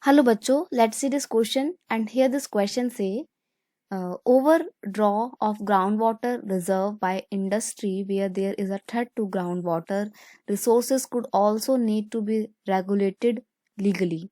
Hello बच्चों, let's see this question and here this question say overdraw of groundwater reserve by industry where there is a threat to groundwater resources could also need to be regulated legally.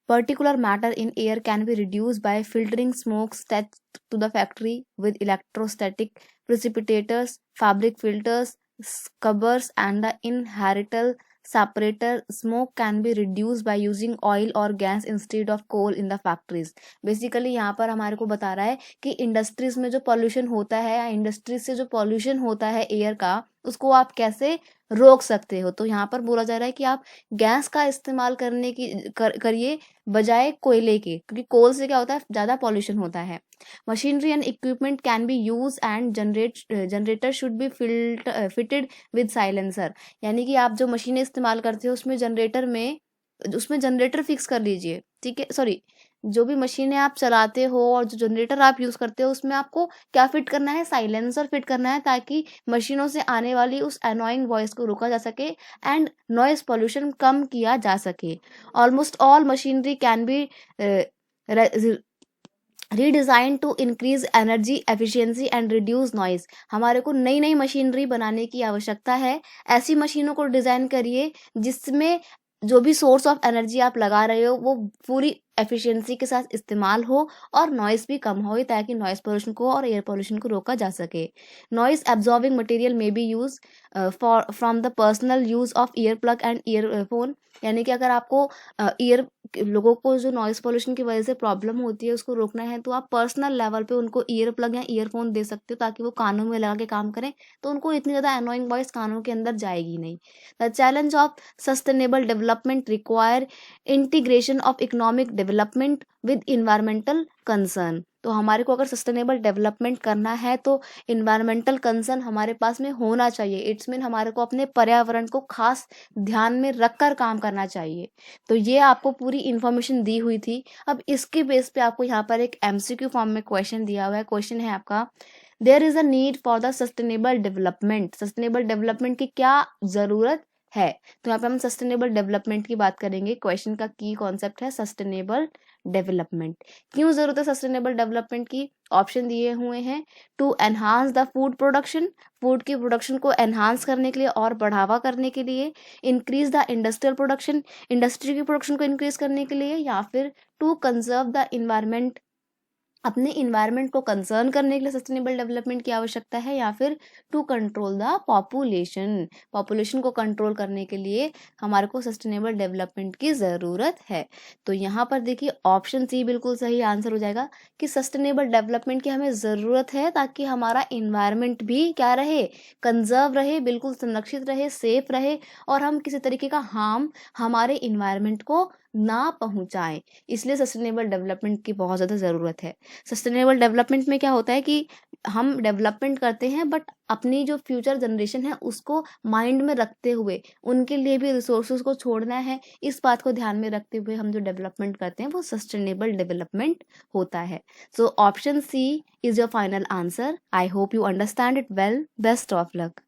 Particular matter in air can be reduced by filtering smoke sent to the factory with electrostatic precipitators, fabric filters, scubbers, and the inherital separator. Smoke can be reduced by using oil or gas instead of coal in the factories. Basically यहाँ पर हमारे को बता रहा है कि industries में जो पॉल्यूशन होता है या इंडस्ट्रीज से जो पॉल्यूशन होता है एयर का, उसको आप कैसे रोक सकते हो। तो यहाँ पर बोला जा रहा है कि आप गैस का इस्तेमाल करने की करिए बजाय कोयले के, क्योंकि कोल से क्या होता है, ज़्यादा पॉल्यूशन होता है। Machinery and equipment can be use and generator should be fitted with silencer. यानी कि आप जो मशीनें इस्तेमाल करते हो उसमें जनरेटर फिक्स कर लीजिए, ठीक है। सॉरी, जो भी मशीनें आप चलाते हो और जो जनरेटर आप यूज़ करते हो उसमें आपको क्या फिट करना है, साइलेंसर फिट करना है, ताकि मशीनों से आने वाली उस एनोइंग वॉइस को रोका जा सके एंड नॉइस पॉल्यूशन कम किया जा सके। Almost all machinery can be redesign to increase energy efficiency and reduce noise. हमारे को नई नई मशीनरी बनाने की आवश्यकता है। ऐसी मशीनों को डिज़ाइन करिए जिसमें जो भी सोर्स ऑफ एनर्जी आप लगा रहे हो वो पूरी एफिशिएंसी के साथ इस्तेमाल हो और नॉइस भी कम हो, ताकि नॉइस पोल्यूशन को और एयर पोल्यूशन को रोका जा सके। Noise absorbing material may be use for from the personal use of ear plug and earphone. यानी कि अगर आपको लोगों को जो नॉइस पोल्यूशन की वजह से प्रॉब्लम होती है उसको रोकना है, तो आप पर्सनल लेवल पे उनको ईयर प्लग या ईयरफोन दे सकते हो, ताकि वो कानों में लगा के काम करें, तो उनको इतनी ज़्यादा एनोइंग वॉइस कानों के अंदर जाएगी नहीं। The challenge of sustainable development require integration of economic development with environmental concern. तो हमारे को अगर सस्टेनेबल डेवलपमेंट करना है तो इन्वायरमेंटल कंसर्न हमारे पास में होना चाहिए। इट्स मीन हमारे को अपने पर्यावरण को खास ध्यान में रखकर काम करना चाहिए। तो ये आपको पूरी इन्फॉर्मेशन दी हुई थी। अब इसके बेस पे आपको यहाँ पर एक एमसीक्यू फॉर्म में क्वेश्चन दिया हुआ है। क्वेश्चन है आपका, there is a need for the sustainable development. Sustainable development की क्या जरूरत है? तो यहाँ पे हम सस्टेनेबल डेवलपमेंट की बात करेंगे। क्वेश्चन का की कॉन्सेप्ट है सस्टेनेबल डेवलपमेंट। क्यों जरूरत है सस्टेनेबल डेवलपमेंट की? ऑप्शन दिए हुए हैं, to enhance the food production, food की प्रोडक्शन को एनहांस करने के लिए और बढ़ावा करने के लिए, increase the industrial production, industry की प्रोडक्शन को इंक्रीज करने के लिए, या फिर टू कंजर्व द इन्वायरमेंट, अपने इन्वायरमेंट को कंसर्न करने के लिए सस्टेनेबल डेवलपमेंट की आवश्यकता है, या फिर to control the population, population को कंट्रोल करने के लिए हमारे को सस्टेनेबल डेवलपमेंट की ज़रूरत है। तो यहाँ पर देखिए ऑप्शन सी बिल्कुल सही आंसर हो जाएगा कि सस्टेनेबल डेवलपमेंट की हमें ज़रूरत है, ताकि हमारा इन्वायरमेंट भी क्या रहे, कंजर्व रहे, बिल्कुल संरक्षित रहे, सेफ रहे, और हम किसी तरीके का हार्म हमारे इन्वायरमेंट को ना पहुँचाएं। इसलिए सस्टेनेबल डेवलपमेंट की बहुत ज़्यादा ज़रूरत है। सस्टेनेबल डेवलपमेंट में क्या होता है कि हम डेवलपमेंट करते हैं, बट अपनी जो फ्यूचर जनरेशन है उसको माइंड में रखते हुए उनके लिए भी रिसोर्सेज को छोड़ना है। इस बात को ध्यान में रखते हुए हम जो डेवलपमेंट करते हैं वो सस्टेनेबल डेवलपमेंट होता है। So option C is your final answer. I hope you understand it well. Best of luck.